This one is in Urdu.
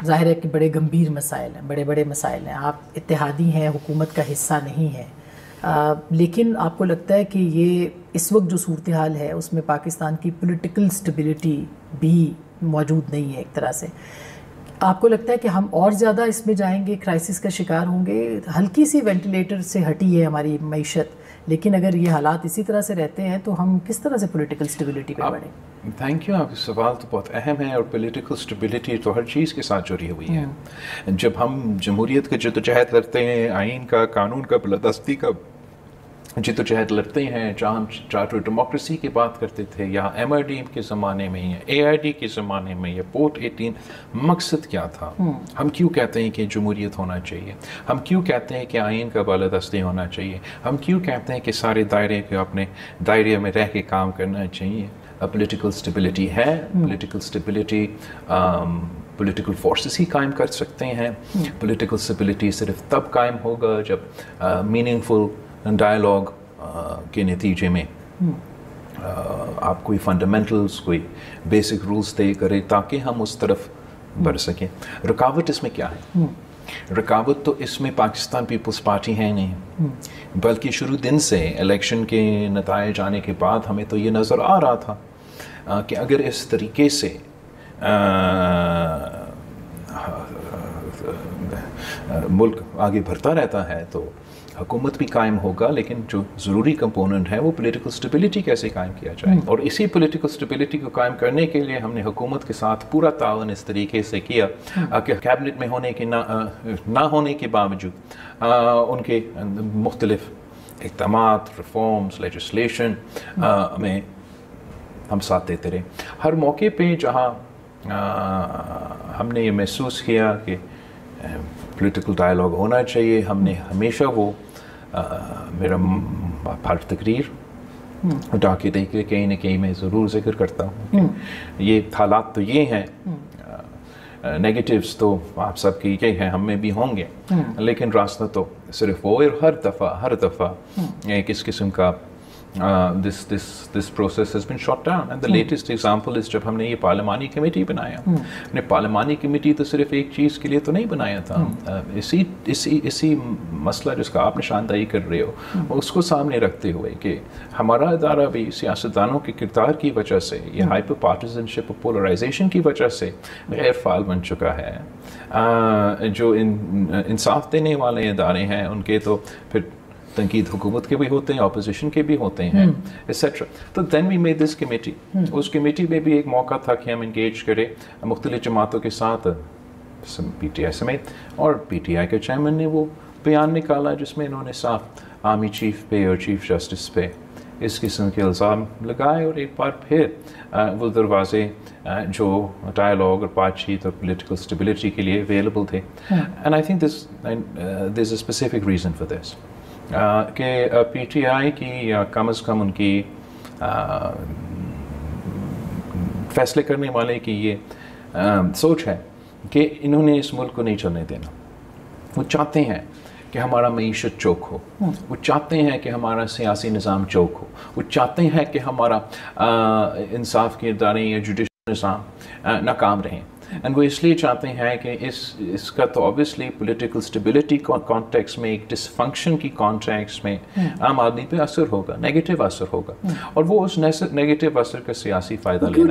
ظاہر ہے کہ بڑے گمبھیر مسائل ہیں، بڑے بڑے مسائل ہیں، آپ اتحادی ہیں، حکومت کا حصہ نہیں ہیں، لیکن آپ کو لگتا ہے کہ یہ اس وقت جو صورتحال ہے اس میں پاکستان کی پولیٹیکل سٹیبلٹی بھی موجود نہیں ہے ایک طرح سے؟ آپ کو لگتا ہے کہ ہم اور زیادہ اس میں جائیں گے، کرائسس کا شکار ہوں گے؟ ہلکی سی وینٹیلیٹر سے ہٹی ہے ہماری معیشت، لیکن اگر یہ حالات اسی طرح سے رہتے ہیں تو ہم کس طرح سے پولیٹیکل سٹیبلٹی پہ بڑھیں؟ تھینک یو، آپ کا سوال تو بہت اہم ہے، اور پولیٹیکل سٹیبلٹی تو ہر چیز کے ساتھ جڑی ہوئی ہے۔ جب ہم جمہوریت کا جدوجہد کرتے ہیں، آئین کا، قانون کا، بالادستی کا جدوجہد لڑتے ہیں، جہاں ہم چارٹر ڈیموکریسی کی بات کرتے تھے، یا MRD کے زمانے میں، یا AID کے زمانے میں، یا پورٹ 18، مقصد کیا تھا؟ ہم کیوں کہتے ہیں کہ جمہوریت ہونا چاہیے؟ ہم کیوں کہتے ہیں کہ آئین کا بالادستی ہونا چاہیے؟ ہم کیوں کہتے ہیں کہ سارے دائرے کو اپنے دائرے میں رہ کے کام کرنا چاہیے؟ پولیٹیکل سٹیبلٹی ہے، پولیٹیکل سٹیبلٹی پولیٹیکل فورسز ہی قائم کر سکتے ہیں۔ پولیٹیکل سٹیبلٹی صرف تب قائم ہوگا جب میننگ فل ڈائلاگ کے نتیجے میں آپ کوئی فنڈامنٹلز، کوئی بیسک رولز طے کرے تاکہ ہم اس طرف بڑھ سکیں۔ رکاوٹ اس میں کیا ہے؟ رکاوٹ تو اس میں پاکستان پیپلز پارٹی ہے نہیں، بلکہ شروع دن سے الیکشن کے نتائج آنے کے بعد ہمیں تو یہ نظر آ رہا تھا کہ اگر اس طریقے سے ملک آگے بڑھتا رہتا ہے تو حکومت بھی قائم ہوگا، لیکن جو ضروری کمپوننٹ ہے وہ پولیٹیکل سٹیبلٹی کیسے قائم کیا جائے۔ اور اسی پولیٹیکل سٹیبلٹی کو قائم کرنے کے لیے ہم نے حکومت کے ساتھ پورا تعاون اس طریقے سے کیا کہ کیبنٹ میں ہونے کے نہ ہونے کے باوجود ان کے مختلف اقدامات، ریفارمز، لیجسلیشن میں ہم ساتھ دیتے رہے۔ ہر موقع پہ جہاں ہم نے یہ محسوس کیا کہ پولیٹیکل ڈائلاگ ہونا چاہیے، ہم نے ہمیشہ وہ میرا ہر تقریر اٹھا کے دیکھ کے کہیں نہ کہیں میں ضرور ذکر کرتا ہوں کہ یہ حالات تو یہ ہیں، نیگیٹیوز تو آپ سب کی یہ ہیں، ہم میں بھی ہوں گے، لیکن راستہ تو صرف وہ، اور ہر دفعہ ایک اس قسم کا this process has been shot down. And the latest example is جب ہم نے یہ پارلیمانی کمیٹی بنایا، نے پارلیمانی کمیٹی تو صرف ایک چیز کے لیے تو نہیں بنایا تھا، اسی مسئلہ جس کا آپ نشاندہی کر رہے ہو اس کو سامنے رکھتے ہوئے کہ ہمارا ادارہ بھی سیاستدانوں کے کردار کی وجہ سے، یہ ہائپر پارٹیزن شپ اور پولرائزیشن کی وجہ سے غیر فعال بن چکا ہے۔ جو انصاف دینے والے ادارے ہیں ان کے تو پھر تنقید حکومت کے بھی ہوتے ہیں، اپوزیشن کے بھی ہوتے ہیں، ایٹسٹرا۔ تو then we made this committee. اس کمیٹی میں بھی ایک موقع تھا کہ ہم انگیج کریں مختلف جماعتوں کے ساتھ، PTI سمیت، اور PTI کے چیئرمین نے وہ بیان نکالا جس میں انہوں نے صاف آرمی چیف پہ اور چیف جسٹس پہ اس قسم کے الزام لگائے، اور ایک بار پھر وہ دروازے جو ڈائلاگ اور بات چیت اور پولیٹیکل سٹیبلٹی کے لیے اویلیبل تھے۔ And I think there is a specific reason for this, کہ PTI کی یا کم از کم ان کی فیصلے کرنے والے کی یہ سوچ ہے کہ انہوں نے اس ملک کو نہیں چلنے دینا۔ وہ چاہتے ہیں کہ ہمارا معیشت چوک ہو، وہ چاہتے ہیں کہ ہمارا سیاسی نظام چوک ہو، وہ چاہتے ہیں کہ ہمارا انصاف کے ادارے یا جوڈیشل نظام ناکام رہیں۔ اینڈ وہ اس لیے چاہتے ہیں کہ اس کا تو آبویسلی پولیٹیکل سٹیبلٹی کانٹیکس میں، ایک ڈس فنکشن کی کانٹیکس میں عام آدمی پہ اثر ہوگا، نیگیٹو اثر ہوگا، اور وہ اس نیگیٹو اثر کا سیاسی فائدہ لینا